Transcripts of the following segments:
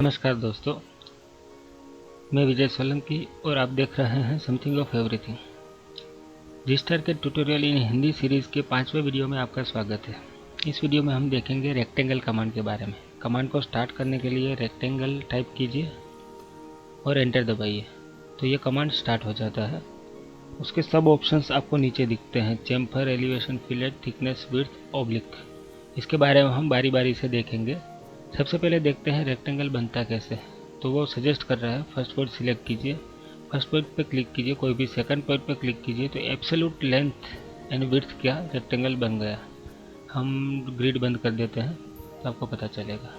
नमस्कार दोस्तों, मैं विजय सोलंकी और आप देख रहे हैं समथिंग ऑफ एवरीथिंग। रजिस्टर के ट्यूटोरियल इन हिंदी सीरीज़ के 5वें वीडियो में आपका स्वागत है। इस वीडियो में हम देखेंगे रेक्टेंगल कमांड के बारे में। कमांड को स्टार्ट करने के लिए रेक्टेंगल टाइप कीजिए और एंटर दबाइए तो ये कमांड स्टार्ट हो जाता है। उसके सब ऑप्शंस आपको नीचे दिखते हैं, chamfer, elevation, fillet, thickness, width, oblique. इसके बारे में हम बारी बारी से देखेंगे। सबसे पहले देखते हैं रेक्टेंगल बनता कैसे। तो वो सजेस्ट कर रहा है फर्स्ट पॉइंट सिलेक्ट कीजिए, फर्स्ट पॉइंट पे क्लिक कीजिए, कोई भी सेकंड पॉइंट पे क्लिक कीजिए तो एब्सोल्यूट लेंथ एंड विड्थ क्या रेक्टेंगल बन गया। हम ग्रिड बंद कर देते हैं तो आपको पता चलेगा।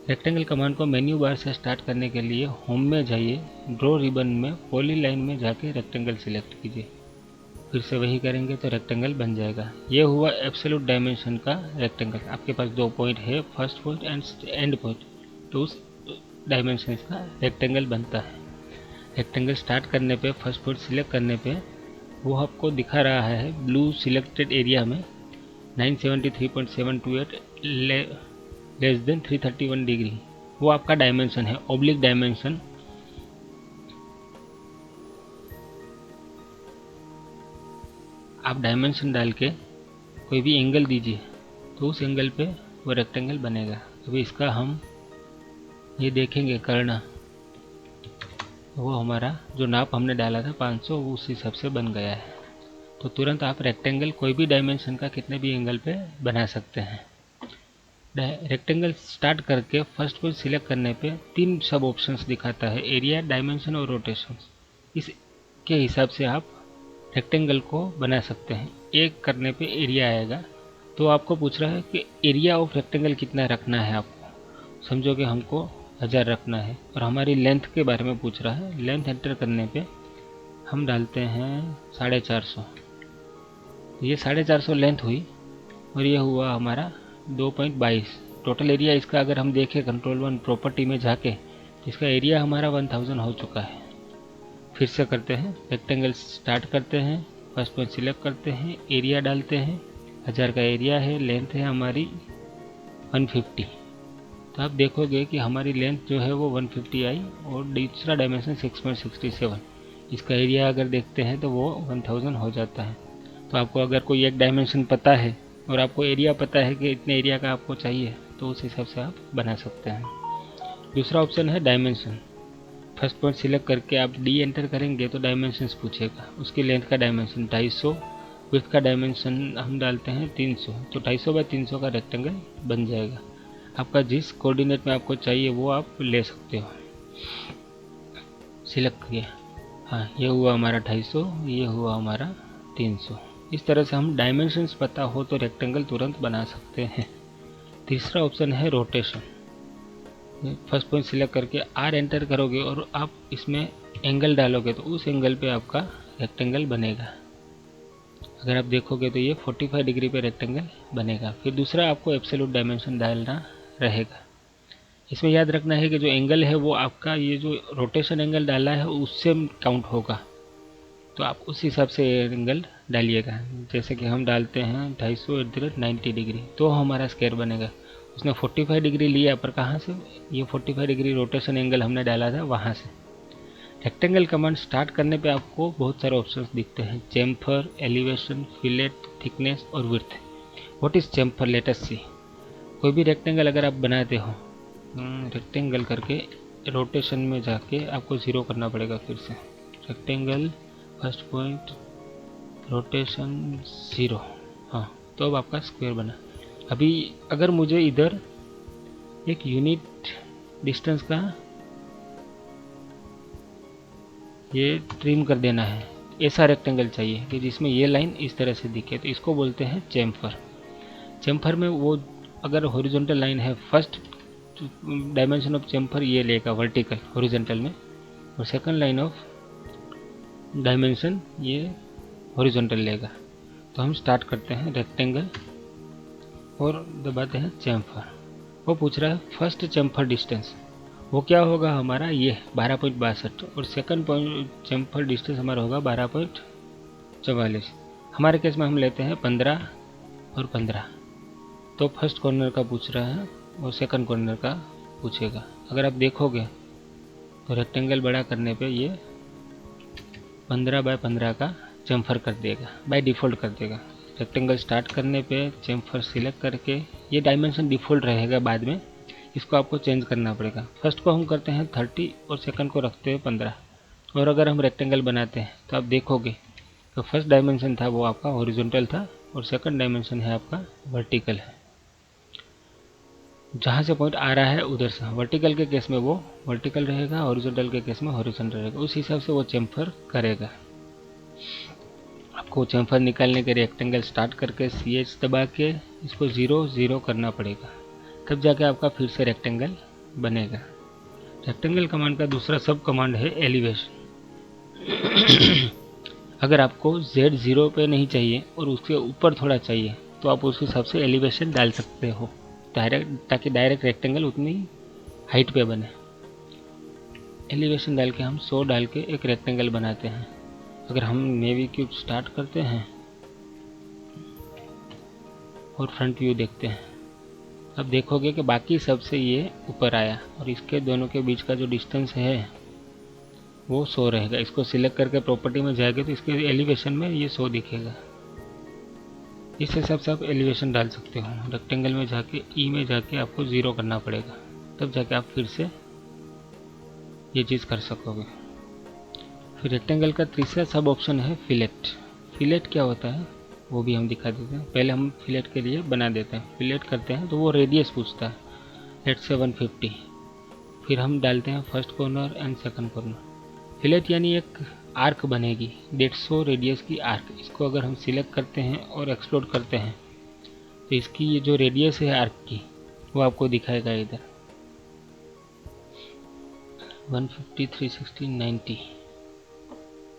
रेक्टेंगल कमांड को मेन्यू बार से स्टार्ट करने के लिए होम में जाइए, ड्रॉ रिबन में पॉली लाइन में जाके रेक्टेंगल सिलेक्ट कीजिए। फिर से वही करेंगे तो रेक्टेंगल बन जाएगा। ये हुआ एब्सोल्यूट डायमेंशन का रेक्टेंगल। आपके पास 2 पॉइंट है, first point and and point, तो उस डायमेंशन का रेक्टेंगल बनता है। रेक्टेंगल स्टार्ट करने पे, फर्स्ट पॉइंट सिलेक्ट करने पे वो आपको दिखा रहा है ब्लू सिलेक्टेड एरिया में 973.728 लेस देन 331 डिग्री, वो आपका डायमेंशन है, ऑब्लिक डायमेंशन। आप डायमेंशन डाल के कोई भी एंगल दीजिए तो उस एंगल पे वो रेक्टेंगल बनेगा। अभी इसका हम ये देखेंगे करना, वो हमारा जो नाप हमने डाला था 500 उस हिसाब से बन गया है। तो तुरंत आप रेक्टेंगल कोई भी डायमेंशन का कितने भी एंगल पे बना सकते हैं। रेक्टेंगल स्टार्ट करके फर्स्ट पॉइंट सिलेक्ट करने पे 3 सब ऑप्शंस दिखाता है, एरिया, डायमेंशन और रोटेशन। इसके हिसाब से आप रेक्टेंगल को बना सकते हैं। एक करने पे एरिया आएगा, तो आपको पूछ रहा है कि एरिया ऑफ रेक्टेंगल कितना रखना है आपको। समझो कि हमको 1000 रखना है और हमारी लेंथ के बारे में पूछ रहा है। लेंथ एंटर करने पे हम डालते हैं 450। ये 450 लेंथ हुई और ये हुआ हमारा 2.22। टोटल एरिया इसका अगर हम देखें कंट्रोल 1 प्रॉपर्टी में जाके, इसका एरिया हमारा 1000 हो चुका है। फिर से करते हैं, रेक्टेंगल स्टार्ट करते हैं, फर्स्ट पॉइंट सिलेक्ट करते हैं, एरिया डालते हैं, 1000 का एरिया है, लेंथ है हमारी 150। तो आप देखोगे कि हमारी लेंथ जो है वो 150 आई और दूसरा डायमेंशन 6.67। इसका एरिया अगर देखते हैं तो वो 1000 हो जाता है। तो आपको अगर कोई एक डायमेंशन पता है और आपको एरिया पता है कि इतने एरिया का आपको चाहिए, तो उस हिसाब से आप बना सकते हैं। दूसरा ऑप्शन है डायमेंशन। फर्स्ट पॉइंट सिलेक्ट करके आप डी एंटर करेंगे तो डायमेंशंस पूछेगा। उसकी लेंथ का डायमेंशन 250, विड्थ का डायमेंशन हम डालते हैं 300, तो 250 बाय 300 का रेक्टेंगल बन जाएगा। आपका जिस कोऑर्डिनेट में आपको चाहिए वो आप ले सकते हो। सिलेक्ट किया, हाँ ये हुआ हमारा 250, ये हुआ हमारा 300। इस तरह से हम डायमेंशंस पता हो तो रेक्टेंगल तुरंत बना सकते हैं। तीसरा ऑप्शन है रोटेशन। फर्स्ट पॉइंट सिलेक्ट करके आर एंटर करोगे और आप इसमें एंगल डालोगे तो उस एंगल पे आपका रेक्टेंगल बनेगा। अगर आप देखोगे तो ये 45 डिग्री पे रेक्टेंगल बनेगा। फिर दूसरा आपको एब्सोल्यूट डायमेंशन डालना रहेगा। इसमें याद रखना है कि जो एंगल है वो आपका ये जो रोटेशन एंगल डाला है उससे काउंट होगा, तो आप उस हिसाब से एंगल डालिएगा। जैसे कि हम डालते हैं 250 डिग्री तो हमारा स्क्वायर बनेगा। उसने 45 डिग्री लिया, पर कहाँ से? ये 45 डिग्री रोटेशन एंगल हमने डाला था वहाँ से। रेक्टेंगल कमांड स्टार्ट करने पे आपको बहुत सारे ऑप्शंस दिखते हैं, चेम्फर, एलिवेशन, फिलेट, थिकनेस और width. What is chamfer? Let us see. कोई भी रेक्टेंगल अगर आप बनाते हो, रेक्टेंगल करके रोटेशन में जाके आपको 0 करना पड़ेगा। फिर से रेक्टेंगल, फर्स्ट पॉइंट, रोटेशन 0, हाँ तो अब आपका स्क्वायर बना। अभी अगर मुझे इधर एक यूनिट डिस्टेंस का ये ट्रिम कर देना है, ऐसा रेक्टेंगल चाहिए कि जिसमें ये लाइन इस तरह से दिखे, तो इसको बोलते हैं चेम्फर। चेम्फर में वो अगर हॉरिजॉन्टल लाइन है, फर्स्ट डायमेंशन ऑफ चेम्फर ये लेगा वर्टिकल हॉरिजॉन्टल में, और सेकंड लाइन ऑफ डायमेंशन ये हॉरिजॉन्टल लेगा। तो हम स्टार्ट करते हैं रेक्टेंगल और दबाते हैं चेम्फर। वो पूछ रहा है फर्स्ट चेम्फर डिस्टेंस, वो क्या होगा हमारा? ये 12.62 और सेकंड चेम्फर डिस्टेंस हमारा होगा 12.44। हमारे केस में हम लेते हैं 15 और 15। तो फर्स्ट कॉर्नर का पूछ रहा है और सेकंड कॉर्नर का पूछेगा। अगर आप देखोगे तो रेक्टेंगल बड़ा करने पे ये 15 बाय 15 का चेम्फर कर देगा, बाय डिफ़ॉल्ट कर देगा। रेक्टेंगल स्टार्ट करने पे चेम्फर सिलेक्ट करके, ये डायमेंशन डिफ़ॉल्ट रहेगा, बाद में इसको आपको चेंज करना पड़ेगा। फर्स्ट को हम करते हैं 30 और सेकंड को रखते हैं 15। और अगर हम रेक्टेंगल बनाते हैं तो आप देखोगे तो फर्स्ट डायमेंशन था वो आपका हॉरिजॉन्टल था और सेकंड डायमेंशन है आपका वर्टिकल है। जहाँ से पॉइंट आ रहा है उधर से, वर्टिकल के केस में वो वर्टिकल रहेगा, हॉरिजॉन्टल के केस में हॉरिजॉन्टल रहेगा। उस हिसाब से वो चेम्फर करेगा। आपको चेम्फर निकालने के रेक्टेंगल स्टार्ट करके CH दबा के इसको 0 0 करना पड़ेगा, तब जाके आपका फिर से रेक्टेंगल बनेगा। रेक्टेंगल कमांड का दूसरा सब कमांड है एलिवेशन। अगर आपको Z 0 पे नहीं चाहिए और उसके ऊपर थोड़ा चाहिए तो आप उस हिसाब से एलिवेशन डाल सकते हो, ताकि डायरेक्ट रेक्टेंगल उतनी हाइट पे बने। एलिवेशन डाल के हम 100 डाल के एक रेक्टेंगल बनाते हैं। अगर हम नेवी क्यूब स्टार्ट करते हैं और फ्रंट व्यू देखते हैं, अब देखोगे कि बाकी सबसे ये ऊपर आया और इसके दोनों के बीच का जो डिस्टेंस है वो 100 रहेगा। इसको सिलेक्ट करके प्रॉपर्टी में जाएंगे तो इसके एलिवेशन में ये 100 दिखेगा। इस हिसाब से आप एलिवेशन डाल सकते हो। रेक्टेंगल में जाके ई में जाके आपको 0 करना पड़ेगा, तब जाके आप फिर से ये चीज़ कर सकोगे। फिर रेक्टेंगल का तीसरा सब ऑप्शन है फिलेट। फिलेट क्या होता है वो भी हम दिखा देते हैं। पहले हम फिलेट के लिए बना देते हैं। फिलेट करते हैं तो वो रेडियस पूछता है, लेट्स से 150। फिर हम डालते हैं first corner and second corner. Fillet यानी एक आर्क बनेगी 150 रेडियस की आर्क। इसको अगर हम सिलेक्ट करते हैं और एक्सप्लोड करते हैं तो इसकी ये जो रेडियस है आर्क की वो आपको दिखाएगा इधर 150, 360, 90।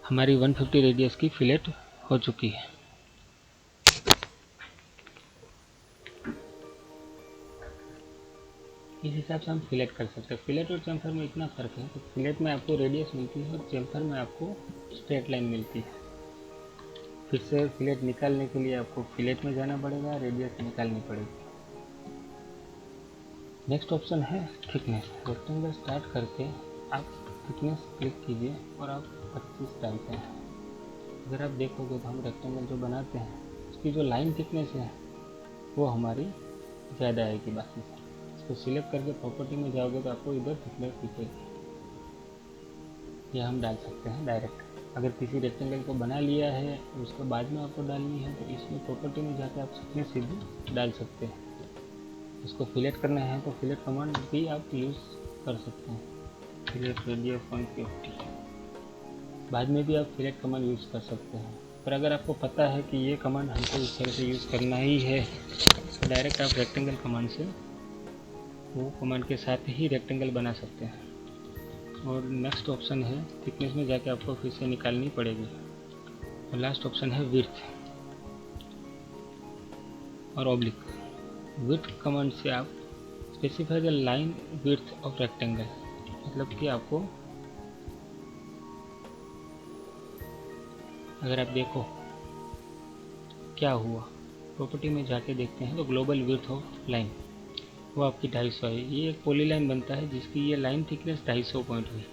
हमारी 150 रेडियस की फिलेट हो चुकी है। इस हिसाब से हम फिलेट कर सकते हैं। फिलेट और चेम्फर में इतना फ़र्क है कि फिलेट में आपको रेडियस मिलती है और चेम्फर में आपको स्ट्रेट लाइन मिलती है। फिर से फिलेट निकालने के लिए आपको फिलेट में जाना पड़ेगा, रेडियस निकालनी पड़ेगी। नेक्स्ट ऑप्शन है थिकनेस। रेक्टेंगल स्टार्ट करके आप थिकनेस क्लिक कीजिए और आप 25 डालते हैं। अगर आप देखोगे तो हम रेक्टेंगल जो बनाते हैं उसकी जो लाइन थिकनेस है वो हमारी ज़्यादा आएगी बाकी से। इसको सिलेक्ट करके प्रॉपर्टी में जाओगे तो आपको इधर थिकनेस दिखेगी। ये हम डाल सकते हैं डायरेक्ट। अगर किसी रेक्टेंगल को बना लिया है और उसके बाद में आपको डालनी है तो इसमें प्रॉपर्टी में जाकर आप थिकनेस सीधी डाल सकते हैं। इसको फिलेट करना है तो फिलेट कमांड भी आप यूज़ कर सकते हैं। फिलेट रेडियस 150, बाद में भी आप फिलेट कमांड यूज़ कर सकते हैं। पर अगर आपको पता है कि ये कमांड हमको इस तरह से यूज़ करना ही है तो डायरेक्ट आप रेक्टेंगल कमांड से वो कमांड के साथ ही रेक्टेंगल बना सकते हैं। और नेक्स्ट ऑप्शन है थिकनेस में जाके आपको फिर से निकालनी पड़ेगी। और लास्ट ऑप्शन है विड्थ और ऑब्लिक। विड्थ कमांड से आप specify the line width of rectangle, मतलब कि आपको अगर आप देखो क्या हुआ, प्रॉपर्टी में जाके देखते हैं तो ग्लोबल विड्थ ऑफ लाइन वो आपकी 250 है। ये एक पॉलीलाइन बनता है जिसकी ये लाइन थिकनेस 250 पॉइंट हुई।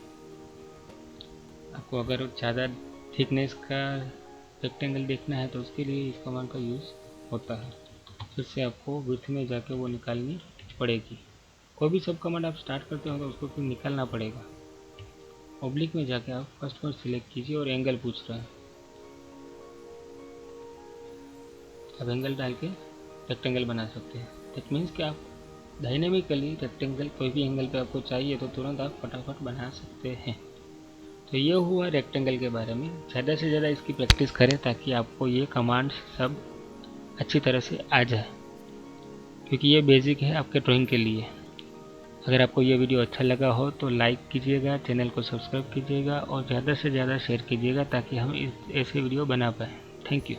आपको अगर ज़्यादा थिकनेस का रेक्टेंगल देखना है तो उसके लिए इस कमांड का यूज़ होता है। फिर से आपको विड्थ में जाके वो निकालनी पड़ेगी। कोई भी सब कमांड आप स्टार्ट करते हो तो उसको फिर निकालना पड़ेगा। ऑब्लिक में जाके आप फर्स्ट पॉइंट सिलेक्ट कीजिए और एंगल पूछ रहा है, अब एंगल डाल के रेक्टेंगल बना सकते हैं। दैट मीन्स कि आप डायनेमिकली रेक्टेंगल कोई भी एंगल पे आपको चाहिए तो तुरंत आप फटाफट बना सकते हैं। तो ये हुआ रेक्टेंगल के बारे में। ज़्यादा से ज़्यादा इसकी प्रैक्टिस करें ताकि आपको ये कमांड सब अच्छी तरह से आ जाए, क्योंकि ये बेसिक है आपके ड्राइंग के लिए। अगर आपको ये वीडियो अच्छा लगा हो तो लाइक कीजिएगा, चैनल को सब्सक्राइब कीजिएगा और ज़्यादा से ज़्यादा शेयर कीजिएगा ताकि हम ऐसे वीडियो बना पाएँ। Thank you.